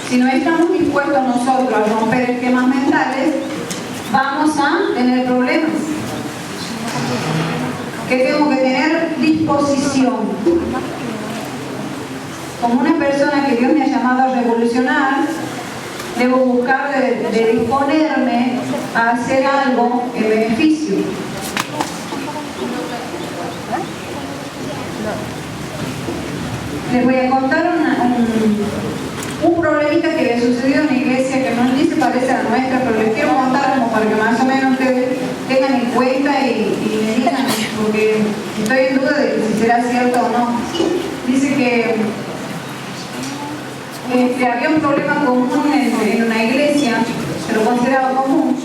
Si no estamos dispuestos nosotros a romper esquemas mentales, vamos a tener problemas. Que tengo que tener disposición. Como una persona que Dios me ha llamado a revolucionar, debo buscar de disponerme a hacer algo en beneficio. Les voy a contar un problemita que le sucedió en una iglesia que no ni se parece a la nuestra, pero les quiero contar como para que más o menos ustedes tengan en cuenta y me digan, porque estoy en duda de si será cierto o no. Dice que había un problema común en una iglesia, se lo consideraba común.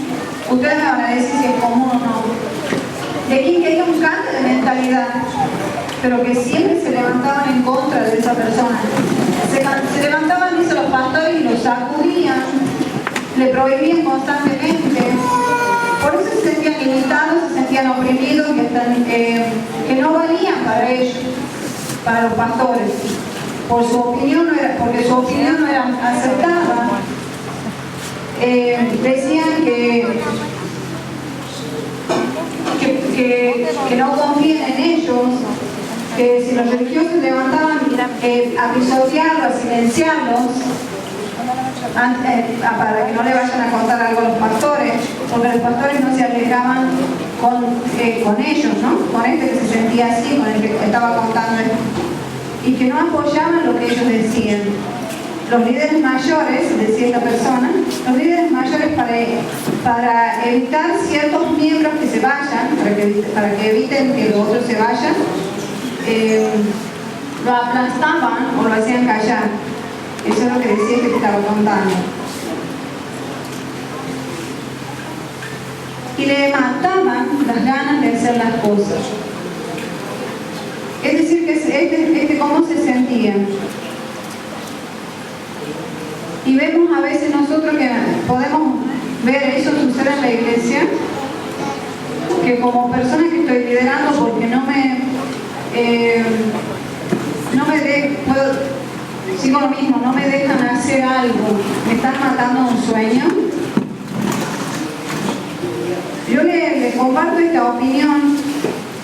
Ustedes me van a decir si es común o no. De quien quería un cambio de mentalidad, pero que siempre se levantaban en contra de esa persona. Se levantaban, dice, los pastores y los sacudían, le prohibían constantemente. Por eso se sentían limitados, se sentían oprimidos, que no valían para ellos, para los pastores. Por su opinión porque su opinión no era aceptada. Decían que no confíen en ellos, que si los religiosos levantaban a pisotearlos, a silenciarlos, para que no le vayan a contar algo a los pastores, porque los pastores no se arriesgaban con ellos, ¿no? Con este que se sentía así, con el que estaba contando esto, y que no apoyaban lo que ellos decían. Los líderes mayores, decía esta persona, los líderes mayores para evitar ciertos miembros que se vayan, para que eviten que los otros se vayan, lo aplastaban o lo hacían callar. Eso es lo que decía que te estaba contando. Y le mataban las ganas de hacer las cosas. Es decir, que cómo se sentía. Y vemos a veces nosotros que podemos ver eso suceder en la iglesia, que como persona que estoy liderando, porque sigo lo mismo, no me dejan hacer algo, me están matando un sueño. Yo le comparto esta opinión,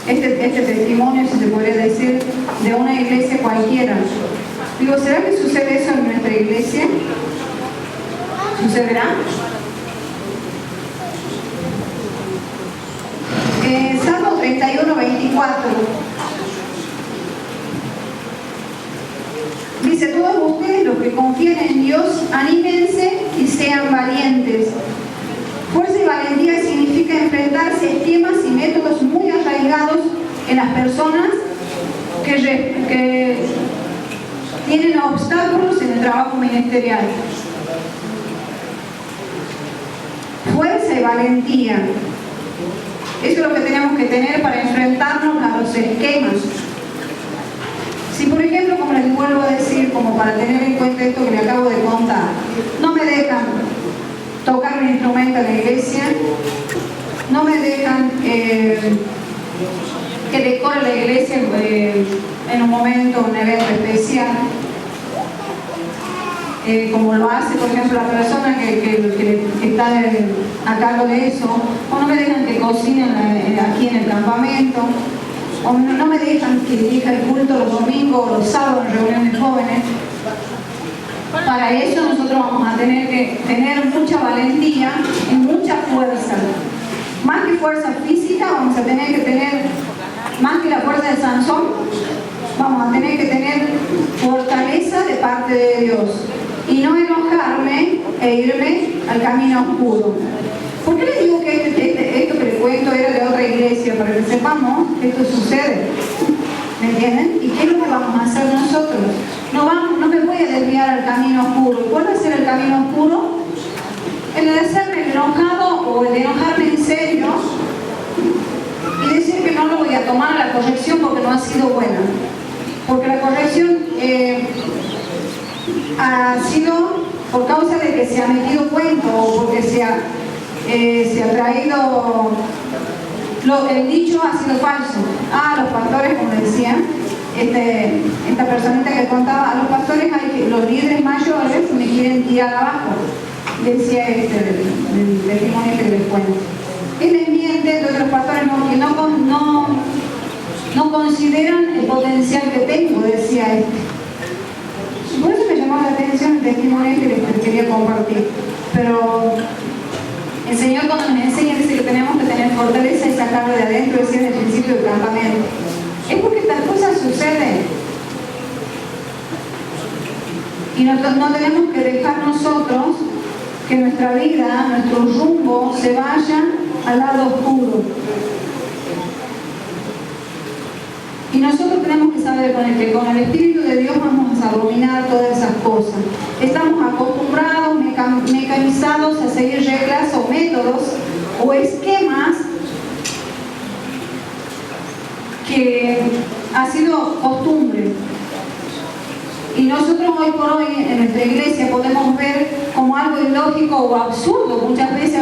este testimonio, si se podría decir, de una iglesia cualquiera. Digo, ¿será que sucede eso en nuestra iglesia? ¿Sucederá? Salmo 31, 24. Dice, todos ustedes los que confían en Dios, anímense y sean valientes. Fuerza y valentía significa enfrentarse a esquemas y métodos muy arraigados en las personas que tienen obstáculos en el trabajo ministerial. Fuerza y valentía. Eso es lo que tenemos que tener para enfrentarnos a los esquemas. Si por ejemplo, como les vuelvo a decir, como para tener en cuenta esto que le acabo de contar, no me dejan tocar un instrumento en la iglesia, no me dejan que decore la iglesia en un momento, un evento especial, como lo hace por ejemplo la persona que está a cargo de eso, o no me dejan que cocinen aquí en el campamento, o no me dejan que dirija el culto los domingos o los sábados en reuniones jóvenes. Para eso nosotros vamos a tener que tener mucha valentía y mucha fuerza. Más que fuerza física, vamos a tener que tener, más que la fuerza de Sansón, vamos a tener que tener fortaleza de parte de Dios. Y no enojarme e irme al camino oscuro. ¿Por qué les digo que esto que les cuento era de otra iglesia? Para que sepamos que esto sucede. ¿Me entienden? ¿Y qué es lo que vamos a hacer nosotros? No me voy a desviar al camino oscuro. ¿Cuál va a ser el camino oscuro? El de hacerme enojado o el de enojarme en serio y decir que no lo voy a tomar a la corrección porque no ha sido buena. Porque la corrección ha sido por causa de que se ha metido cuento o porque se ha traído, el dicho ha sido falso. Los pastores, como decían, esta personita que contaba, a los pastores, los líderes mayores me quieren tirar tirar abajo, decía del testimonio que les cuento. Él les miente, entonces los pastores no consideran el potencial que tengo, decía Por eso me llamó la atención el testimonio que les quería compartir. Pero el Señor cuando nos enseña dice que tenemos que tener fortaleza y sacarlo de adentro, decía en el principio del campamento. Es porque estas cosas suceden. Y no tenemos que dejar nosotros que nuestra vida, nuestro rumbo, se vaya al lado oscuro. Y nosotros tenemos que saber que con el Espíritu de Dios vamos a dominar todas esas cosas. Estamos acostumbrados, mecanizados a seguir reglas o métodos o esquemas que ha sido costumbre. Y nosotros hoy por hoy en nuestra iglesia podemos ver como algo ilógico o absurdo. Muchas veces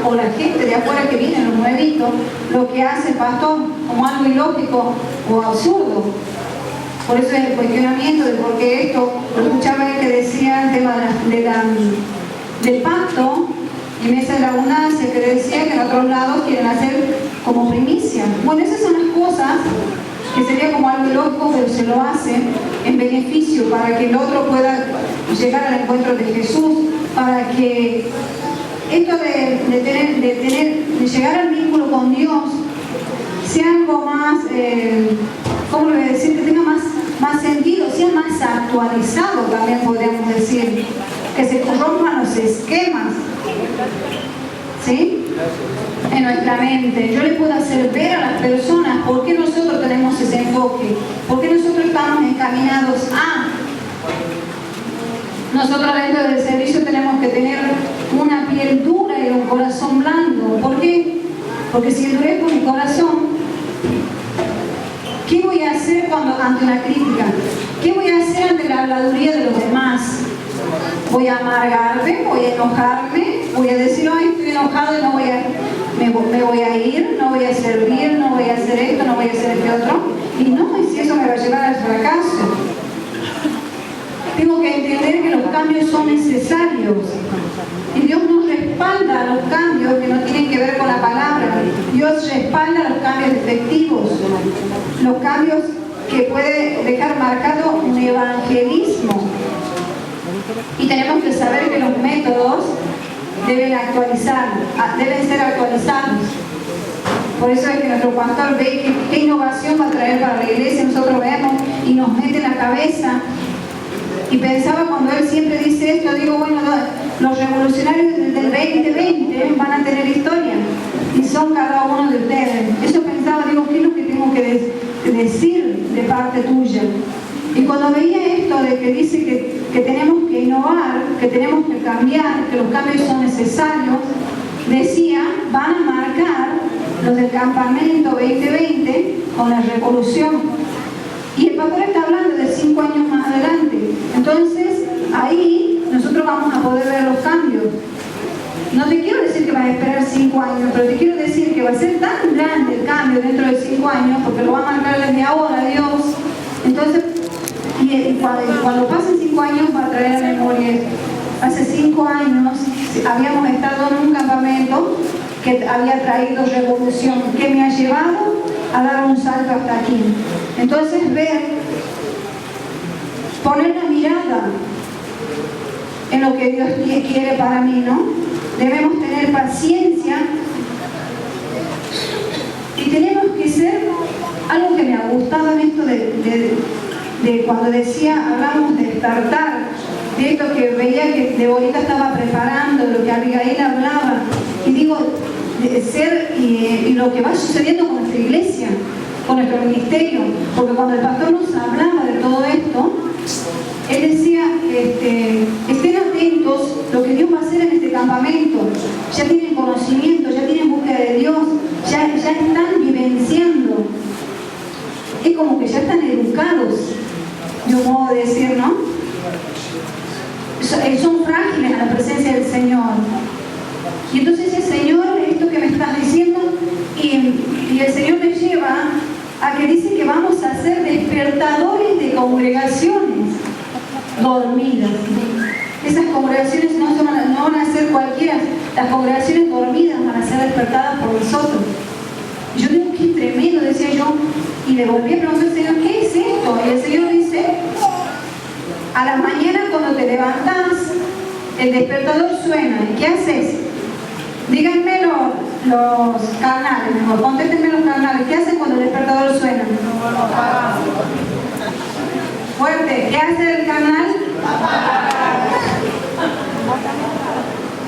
o la gente de afuera que viene, los nuevitos, lo que hace el pastor como algo ilógico o absurdo. Por eso es el cuestionamiento de por qué esto. Lo escuchaba él que decía el tema del pacto y mesa de la abundancia, que decía que en otros lados quieren hacer como primicia. Bueno, esas son las cosas que sería como algo ilógico, pero se lo hace en beneficio para que el otro pueda llegar al encuentro de Jesús, para que esto de llegar al vínculo con Dios sea algo más, ¿cómo le voy a decir? Que tenga más sentido, sea más actualizado, también podríamos decir, que se corrompan los esquemas, ¿sí? En nuestra mente. Yo le puedo hacer ver a las personas por qué nosotros tenemos ese enfoque, por qué nosotros estamos encaminados a. Nosotros dentro del servicio tenemos que tener una piel dura y un corazón blando. ¿Por qué? Porque si endurezco mi corazón, ¿qué voy a hacer ante una crítica? ¿Qué voy a hacer ante la habladuría de los demás? Voy a amargarme, voy a enojarme, voy a decir, ay, estoy enojado y me voy a ir, no voy a servir, no voy a hacer esto, no voy a hacer este otro. Y si eso me va a llevar al fracaso. Tengo que entender que los cambios son necesarios. Y Dios nos respalda los cambios que no tienen que ver con la palabra. Dios respalda los cambios efectivos, los cambios que puede dejar marcado un evangelismo. Y tenemos que saber que los métodos deben ser actualizados. Por eso es que nuestro pastor ve qué innovación va a traer para la iglesia. Nosotros vemos y nos mete en la cabeza. Y pensaba cuando él siempre dice esto, digo, bueno, los revolucionarios del 2020 van a tener historia. Y son cada uno de ustedes. Eso pensaba, digo, ¿qué es lo que tengo que decir de parte tuya? Y cuando veía esto de que dice que tenemos que innovar, que tenemos que cambiar, que los cambios son necesarios, decía, van a marcar los del campamento 2020 con la revolución. Y el pastor está hablando de 5 años más adelante. Entonces, ahí nosotros vamos a poder ver los cambios. No te quiero decir que vas a esperar 5 años, pero te quiero decir que va a ser tan grande el cambio dentro de 5 años, porque lo va a marcar desde ahora Dios. Entonces, cuando pasen 5 años va a traer a memoria esto. Hace 5 años habíamos estado en un campamento que había traído revolución, que me ha llevado a dar un salto hasta aquí. Entonces poner la mirada en lo que Dios quiere para mí, ¿no? Debemos tener paciencia y tenemos que ser, algo que me ha gustado en esto de cuando hablamos de despertar, de esto que veía que Deborita estaba preparando, lo que Abigail hablaba, y digo, de ser y lo que va sucediendo con nuestra iglesia, con nuestro ministerio, porque cuando el pastor nos hablaba de todo esto, él decía, estén atentos lo que Dios va a hacer en este campamento. Ya tienen conocimiento, ya tienen búsqueda de Dios, ya están vivenciando. Es como que ya están educados, de un modo de decir, ¿no? Son frágiles a la presencia del Señor. Y entonces el Señor, esto que me estás diciendo, y el Señor me lleva a que dice que vamos a ser despertadores de congregaciones dormidas. Esas congregaciones no van a ser cualquiera, las congregaciones dormidas van a ser despertadas por nosotros. Yo digo, qué tremendo, decía yo, y le volví a preguntar al Señor, ¿qué es esto? Y el Señor dice, a la mañana cuando te levantás, el despertador suena, ¿y qué haces? Díganme los carnales, mejor, contéstenme los carnales, ¿qué hacen cuando el despertador suena? Fuerte, ¿qué hace el carnal?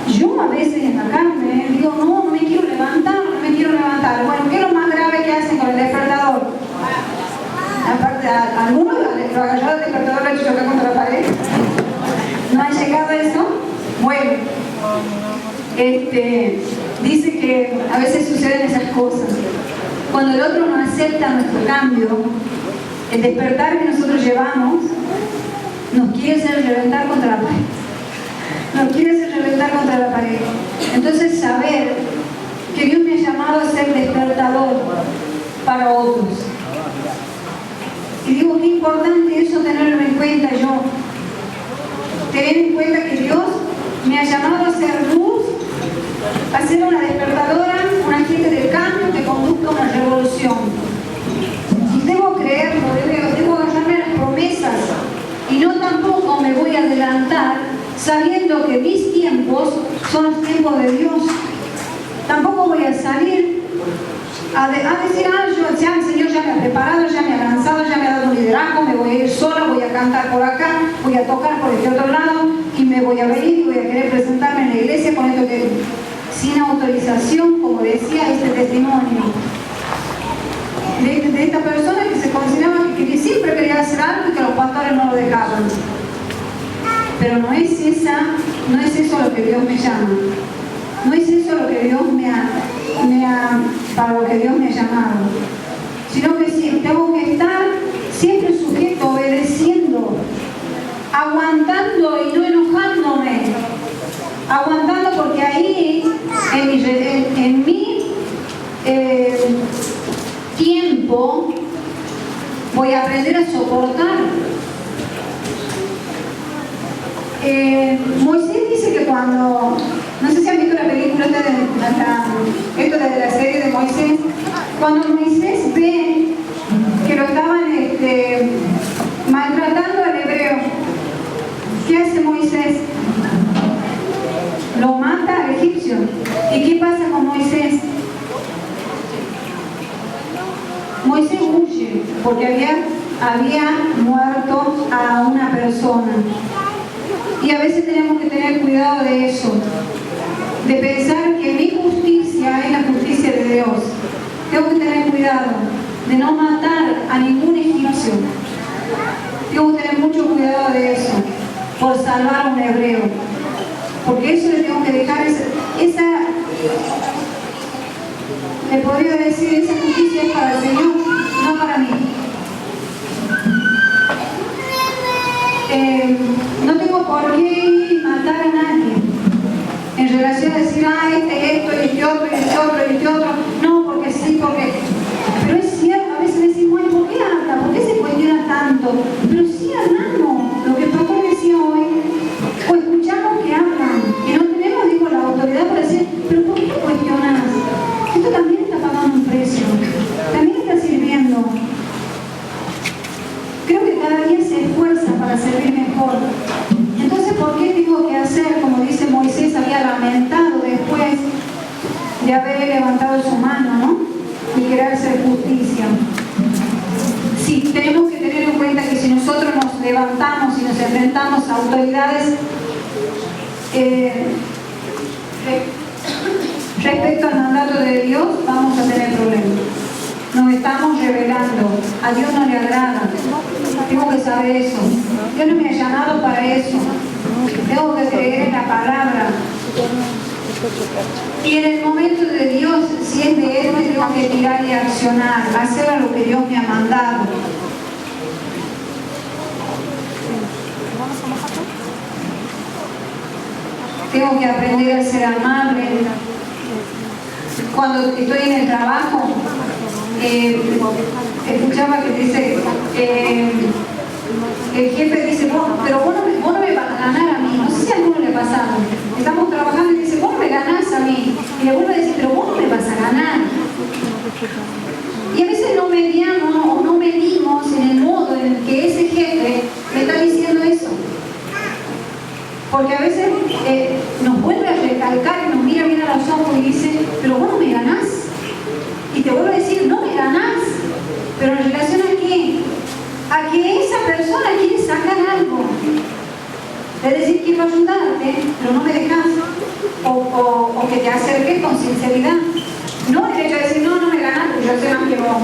Yo a veces en la carne digo, no me quiero levantar, no me quiero levantar. Bueno, ¿qué es lo más grave que hacen con el despertador? Aparte, algunos lo agarraron el despertador, lo he hecho chocar contra la pared. ¿No ha llegado a eso? Bueno, dice que a veces suceden esas cosas. Cuando el otro no acepta nuestro cambio, el despertar que nosotros llevamos nos quiere hacer reventar contra la pared. Nos quiere hacer reventar contra la pared. Entonces, saber que Dios me ha llamado a ser despertador para otros. Y digo, qué importante eso tenerlo en cuenta yo. Tener en cuenta que Dios me ha llamado a ser luz, a ser una despertadora, un agente de cambio que conduzca a una revolución. Y debo creerlo, debo agarrarme las promesas. Y no tampoco me voy a adelantar sabiendo que mis tiempos son los tiempos de Dios. Tampoco voy a salir a decir, el Señor ya me ha preparado, ya me ha lanzado, ya me ha dado liderazgo, me voy a ir sola, voy a cantar por acá, voy a tocar por este otro lado y me voy a venir y voy a querer presentarme en la iglesia con esto que sin autorización, como decía este testimonio de esta persona que se consideraba que siempre quería hacer algo y que los pastores no lo dejaban. Pero no es eso lo que Dios me llama. No es eso lo que Dios para lo que Dios me ha llamado. Sino que sí, tengo que estar siempre sujeto, obedeciendo, aguantando y no enojándome. Aguantando porque ahí, en mi tiempo, voy a aprender a soportar. Moisés dice que cuando, no sé si han visto la película esto de la serie de Moisés, cuando Moisés ve que lo estaban maltratando al hebreo, ¿qué hace Moisés? Lo mata al egipcio. ¿Y qué pasa con Moisés? Moisés huye porque había muerto a una persona. Y a veces tenemos que tener cuidado de eso, de pensar que mi justicia es la justicia de Dios. Tengo que tener cuidado de no matar a ningún egipcio. Tengo que tener mucho cuidado de eso, por salvar a un hebreo. Porque eso le tengo que dejar, le podría decir, esa justicia es para el Señor, no para mí. No tengo por qué matar a nadie en relación a decir, esto, y este otro, y este otro, y este otro. No, porque sí, porque... Pero es cierto, a veces decimos, ¿por qué habla? ¿Por qué se cuestiona tanto? Pero sí hablamos, lo que el pastor decía hoy, o escuchamos que hablan, y no tenemos, digo, la autoridad para decir, pero ¿por qué cuestionas? Esto también está pagando un precio, también está sirviendo. Creo que cada día se esfuerza para servir mejor. Entonces, ¿por qué tengo que hacer, como dice Moisés, había lamentado después de haber levantado su mano, ¿no? Y querer hacer justicia? Sí, tenemos que tener en cuenta que si nosotros nos levantamos y nos enfrentamos a autoridades respecto al mandato de Dios, vamos a tener problemas. Nos estamos rebelando, a Dios no le agrada. Tengo que saber eso. Dios no me ha llamado para eso. Tengo que creer en la palabra. Y en el momento de Dios, si es de Él, me tengo que tirar y accionar, hacer lo que Dios me ha mandado. Tengo que aprender a ser amable. Cuando estoy en el trabajo, escuchaba que dice, el jefe dice, pero vos no me vas a ganar a mí. No sé si Porque a veces nos vuelve a recalcar y nos mira bien a los ojos y dice, pero vos no me ganás. Y te vuelve a decir, no me ganás. Pero en relación a qué? A que esa persona quiere sacar algo. Es decir, quiero ayudarte, pero no me dejas. O que te acerques con sinceridad. No el hecho de decir, no me ganás, porque yo sé más que vos.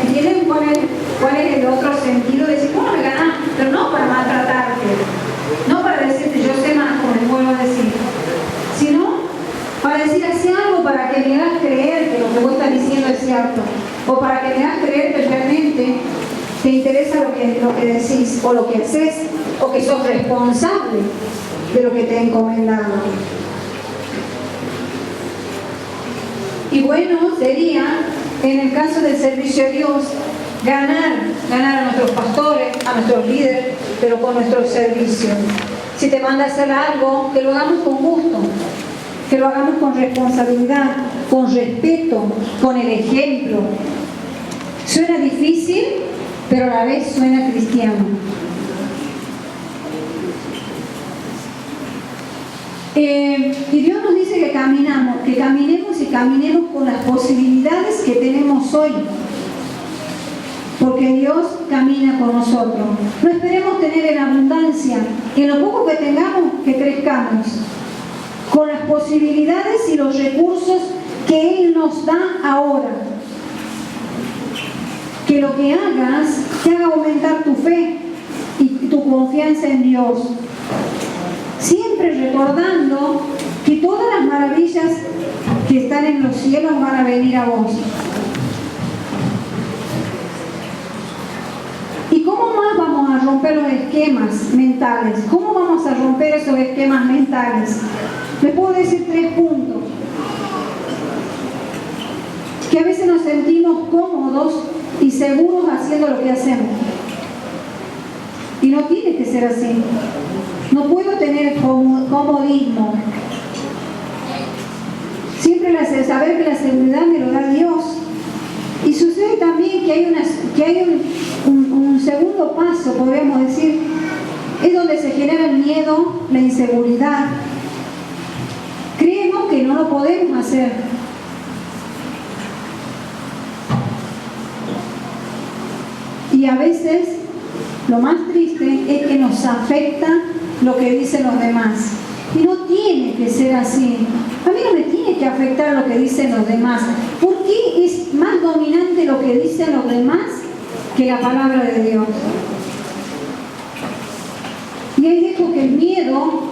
¿Entienden cuál es el otro sentido de decir, no me ganás? Pero no para maltratarte, no para decirte yo sé más, como les vuelvo a decir, sino para decir así algo para que me hagas creer que lo que vos estás diciendo es cierto, o para que me hagas creer que realmente te interesa lo que decís, o lo que haces, o que sos responsable de lo que te he encomendado. Y bueno, sería, en el caso del servicio a Dios, ganar a nuestros pastores, a nuestros líderes, pero con nuestro servicio. Si te manda a hacer algo, que lo hagamos con gusto, que lo hagamos con responsabilidad, con respeto, con el ejemplo. Suena difícil, pero a la vez suena cristiano. Y Dios nos dice que caminemos y caminemos con las posibilidades que tenemos hoy. Porque Dios camina con nosotros. No esperemos tener en abundancia, en lo poco que tengamos, que crezcamos. Con las posibilidades y los recursos que Él nos da ahora. Que lo que hagas te haga aumentar tu fe y tu confianza en Dios. Siempre recordando que todas las maravillas que están en los cielos van a venir a vos. ¿Y cómo más vamos a romper los esquemas mentales? ¿Cómo vamos a romper esos esquemas mentales? Les puedo decir 3 puntos. Que a veces nos sentimos cómodos y seguros haciendo lo que hacemos. Y no tiene que ser así. No puedo tener comodismo. Siempre saber que la seguridad me lo da Dios. Y sucede también que hay un segundo paso, podríamos decir, es donde se genera el miedo, la inseguridad. Creemos que no lo podemos hacer. Y a veces lo más triste es que nos afecta lo que dicen los demás. Y no tiene que ser así. A mí no me tiene que afectar lo que dicen los demás. ¿Por qué es más dominante lo que dicen los demás que la palabra de Dios? Y ahí dejo que el miedo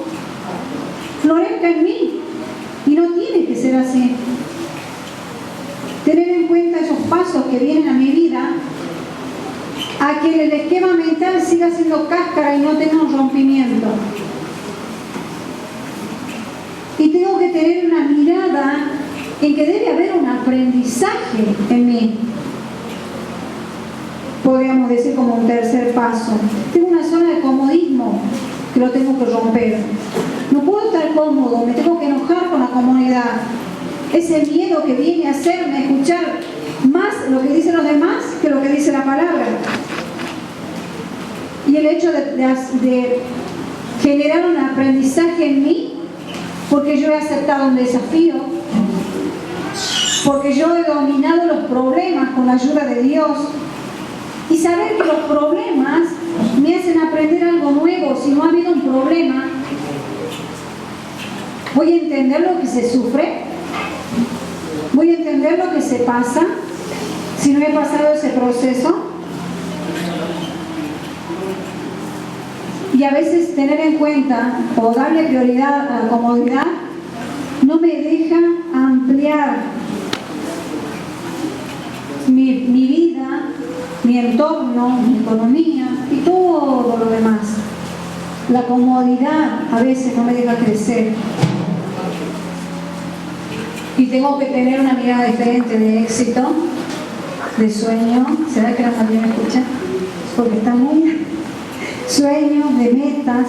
florezca en mí. Y no tiene que ser así. Tener en cuenta esos pasos que vienen a mi vida, a que el esquema mental siga siendo cáscara y no tenga un rompimiento. Y tengo que tener una mirada en que debe haber un aprendizaje en mí. Podríamos decir como un tercer paso. Tengo una zona de comodismo que lo tengo que romper. No puedo estar cómodo, me tengo que enojar con la comodidad. Ese miedo que viene a hacerme escuchar más lo que dicen los demás que lo que dice la palabra. Y el hecho de generar un aprendizaje en mí, porque yo he aceptado un desafío, porque yo he dominado los problemas con la ayuda de Dios, y saber que los problemas me hacen aprender algo nuevo. Si no ha habido un problema, voy a entender lo que se sufre, voy a entender lo que se pasa, si no he pasado ese proceso. Y a veces tener en cuenta o darle prioridad a la comodidad no me deja ampliar mi vida, mi entorno, mi economía y todo lo demás. La comodidad a veces no me deja crecer. Y tengo que tener una mirada diferente de éxito, de sueño. ¿Será que la familia me escucha? Porque está muy... Sueños, de metas,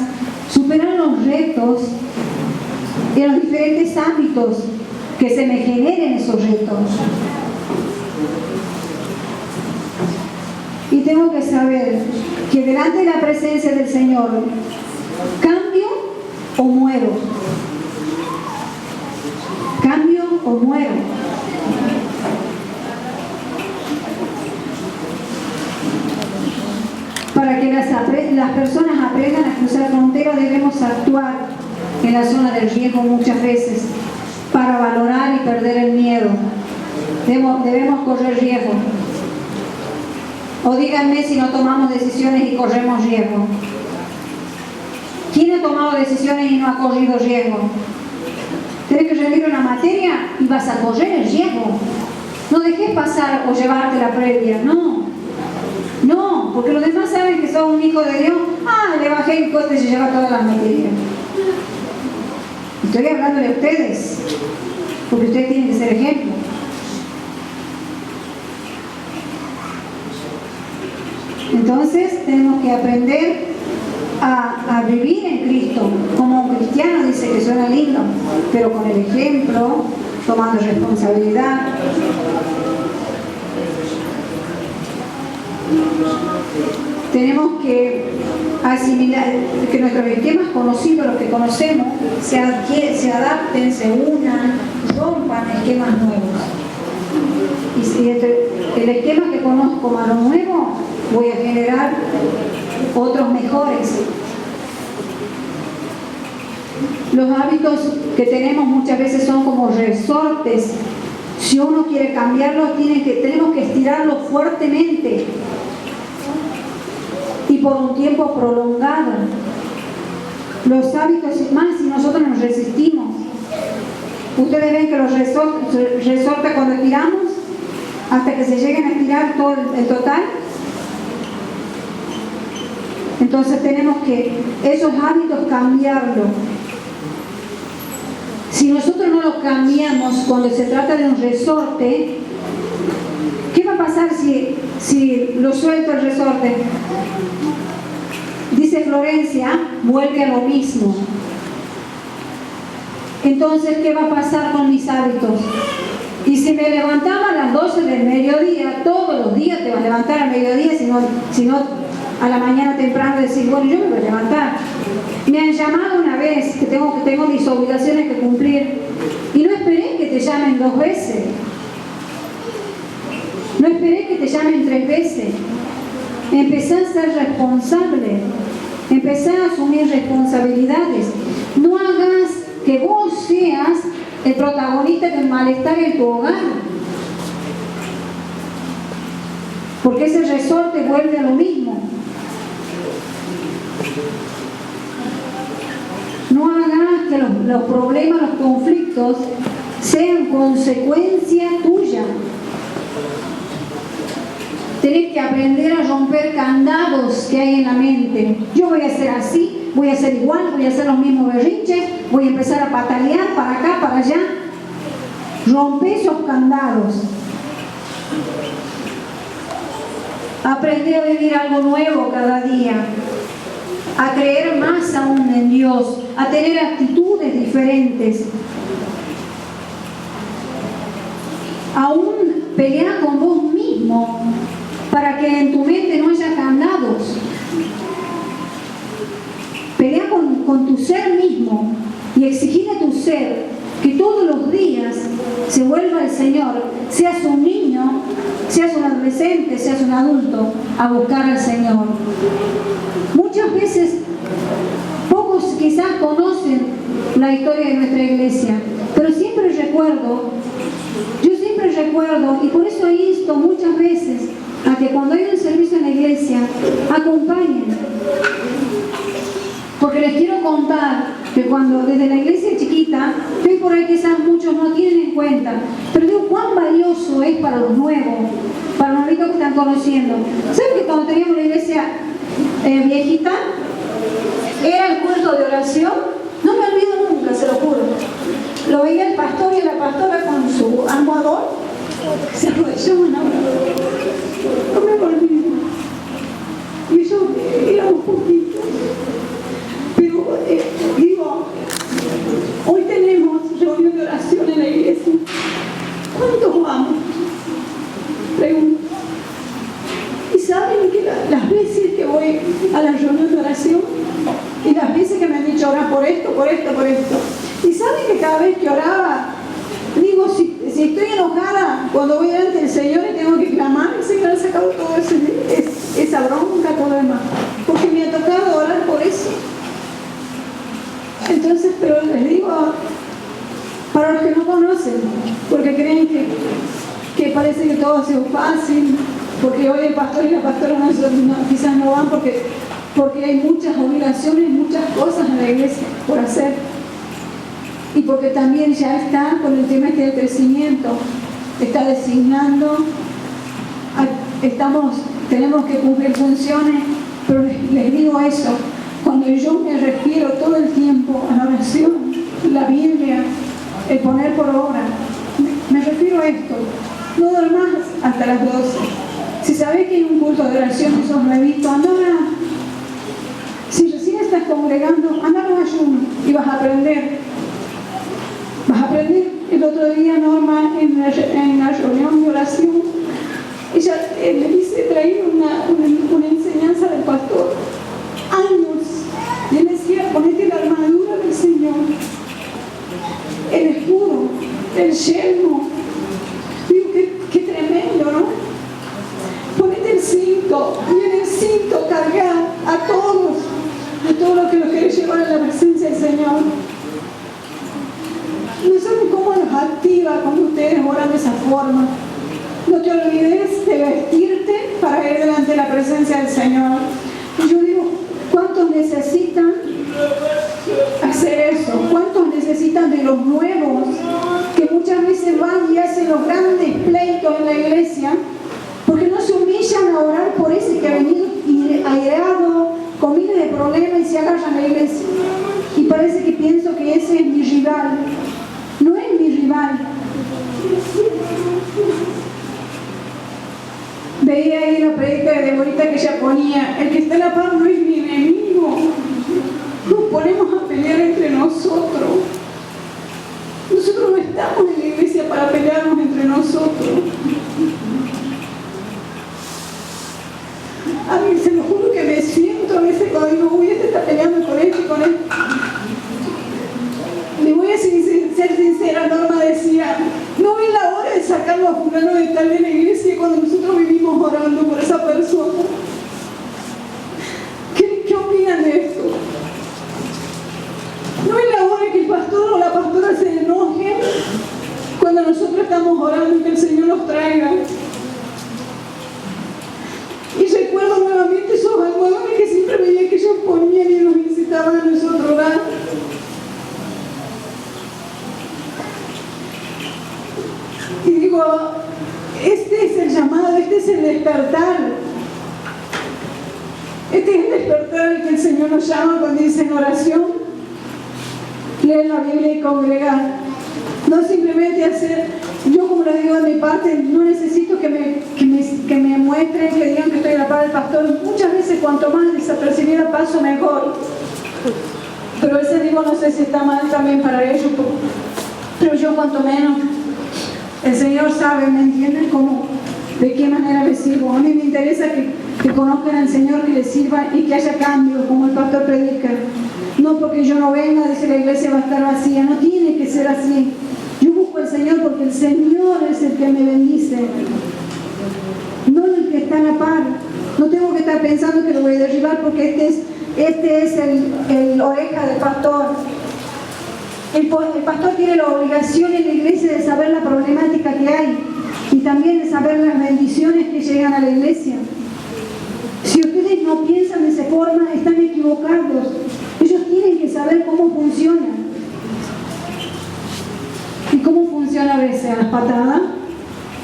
superar los retos en los diferentes ámbitos que se me generen esos retos. Y tengo que saber que delante de la presencia del Señor ¿Cambio o muero? ¿Cambio o muero? Para que las personas aprendan a cruzar fronteras, debemos actuar en la zona del riesgo muchas veces para valorar y perder el miedo. Debemos correr riesgo. O díganme si no tomamos decisiones y corremos riesgo. ¿Quién ha tomado decisiones y no ha corrido riesgo? Tienes que rendir una materia y vas a correr el riesgo. No dejes pasar o llevarte la previa, no. No, porque los demás saben que sos un hijo de Dios. Le bajé el coste y se lleva todas las materias. Estoy hablándole a ustedes, porque ustedes tienen que ser ejemplo. Entonces tenemos que aprender a vivir en Cristo. Como un cristiano, dice que suena lindo, pero con el ejemplo, tomando responsabilidad. Tenemos que asimilar, que nuestros esquemas conocidos, los que conocemos, se adapten, se unan, rompan esquemas nuevos. Y si el esquema que conozco más lo nuevo, voy a generar otros mejores. Los hábitos que tenemos muchas veces son como resortes. Si uno quiere cambiarlos, tenemos que estirarlos fuertemente y por un tiempo prolongado. Los hábitos, más si nosotros nos resistimos. Ustedes ven que los resortes cuando estiramos, hasta que se lleguen a estirar todo el total. Entonces tenemos que esos hábitos cambiarlos. Si nosotros no los cambiamos cuando se trata de un resorte, ¿qué va a pasar si lo suelto el resorte? Dice Florencia, vuelve a lo mismo. Entonces, ¿qué va a pasar con mis hábitos? Y si me levantaba a las 12 del mediodía, todos los días te vas a levantar al mediodía, si no a la mañana temprano decir, bueno, yo me voy a levantar. Me han llamado una vez que tengo mis obligaciones que cumplir y no esperé que te llamen 2 veces. No esperé que te llamen 3 veces. Empecé a ser responsable. Empecé a asumir responsabilidades. No hagas que vos seas el protagonista del malestar en tu hogar. Porque ese resorte vuelve a lo mismo. No hagas que los problemas, los conflictos sean consecuencia tuya. Tenés que aprender a romper candados que hay en la mente. Yo voy a ser así, voy a ser igual, voy a hacer los mismos berrinches, voy a empezar a patalear para acá, para allá. Rompe esos candados. Aprende a vivir algo nuevo cada día. A creer más aún en Dios, a tener actitudes diferentes. Aún pelear con vos mismo para que en tu mente no haya candados. Pelea con tu ser mismo y exigir a tu ser que todos los días se vuelva el Señor, seas un niño, seas un adolescente, seas un adulto, a buscar al Señor. Muchas veces, pocos quizás conocen la historia de nuestra iglesia, pero siempre recuerdo, y por eso insto muchas veces a que cuando hay un servicio en la iglesia, acompañen. Porque les quiero contar que cuando desde la iglesia chiquita, estoy por ahí quizás muchos no tienen en cuenta, pero digo cuán valioso es para los nuevos, para los novitos que están conociendo. ¿Saben que cuando teníamos la iglesia viejita, era el culto de oración? No me olvido nunca, se lo juro. Lo veía el pastor y la pastora con su almohadón, se arrodillaban a orar. No me olvido. Y yo era un poquito. Pero digo, hoy tenemos reunión de oración en la iglesia. ¿Cuántos vamos? Pregunto. Y saben que las veces que voy a la reunión de oración y las veces dicho orar por esto, por esto, por esto. Y saben que cada vez que oraba, digo, si estoy enojada, cuando voy delante del Señor y tengo que clamar, el Señor ha sacado todo esa bronca, todo lo demás. Porque me ha tocado orar por eso. Entonces, pero les digo, para los que no conocen, porque creen que parece que todo ha sido fácil, porque hoy el pastor y la pastora quizás no van porque hay muchas obligaciones, muchas cosas en la iglesia por hacer. Y porque también ya está con el tema del crecimiento, está designando, tenemos que cumplir funciones, pero les digo eso, cuando yo me refiero todo el tiempo a la oración, la Biblia, el poner por obra, me refiero a esto, no duermas hasta las 12. Si sabes que hay un culto de oración y sos nuevito, anda a orar. Si recién estás congregando, anda a los ayunos y vas a aprender. Vas a aprender. El otro día Norma en la reunión de oración, ella le hice traer una enseñanza del pastor. Años. Y él decía, ponete la armadura del Señor, el escudo, el yelmo. Digo, qué tremendo, ¿no? Ponete el cinto, y en el cinto cargar a todos los que los querés llevar a la presencia del Señor. No saben cómo los activa cuando ustedes oran de esa forma. No te olvides de vestirte para ir delante de la presencia del Señor. Y yo digo, ¿cuántos necesitan hacer eso? ¿Cuántos necesitan de los nuevos que muchas veces van y hacen los grandes pleitos en la iglesia? Porque no se humillan a orar por ese que ha venido airado, con miles de problemas y se agarran a la iglesia. Y parece que pienso que ese es mi rival. No es mi rival. Veía ahí la predica de Deborita que ella ponía, el que está a la par no es mi enemigo. Nos ponemos a pelear entre nosotros. Nosotros no estamos en la iglesia para pelearnos entre nosotros. A mí se lo juro que me siento a veces cuando digo, uy, este está peleando con este y con este. Le voy a ser sincera, Norma decía, no vi la hora de sacarlo a fulano de tal de la iglesia cuando nosotros vivimos orando por esa persona. ¿Qué opinan de esto? No es la hora que el pastor o la pastora se enojen cuando nosotros estamos orando y que el Señor nos traiga. Y recuerdo nuevamente esos almohadones que siempre veía que ellos ponían y nos incitaban a nosotros orar. Y digo, este es el llamado, este es el despertar. Este es el despertar al que el Señor nos llama cuando dice en oración, leer la Biblia y congregar. No simplemente hacer, yo como les digo de mi parte, no necesito que me muestren, que digan que estoy a la par del pastor. Muchas veces cuanto más desapercibida paso, mejor. Pero ese digo, no sé si está mal también para ellos, pero yo cuanto menos. El Señor sabe, ¿me entienden? ¿De qué manera les sirvo? A mí me interesa que conozcan al Señor, que les sirva y que haya cambios, como el pastor predica. No porque yo no venga, dice la iglesia va a estar vacía. No tiene que ser así. Yo busco al Señor porque el Señor es el que me bendice. No el que está a la par. No tengo que estar pensando que lo voy a derribar porque este es el oreja del pastor. El pastor tiene la obligación en la iglesia de saber la problemática que hay y también de saber las bendiciones que llegan a la iglesia. Si ustedes no piensan de esa forma, están equivocados. Ellos tienen que saber cómo funciona. ¿Y cómo funciona a veces? A las patadas.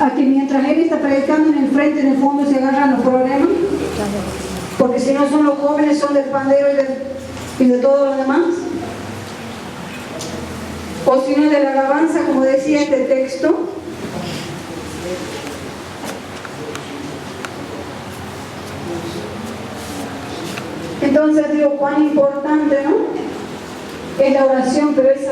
A que mientras él está predicando en el frente, en el fondo se agarran los problemas. Porque si no son los jóvenes, son del pandero y de todo lo demás. O si no, de la alabanza, como decía este texto. Entonces digo, cuán importante, ¿no? Es la oración, pero es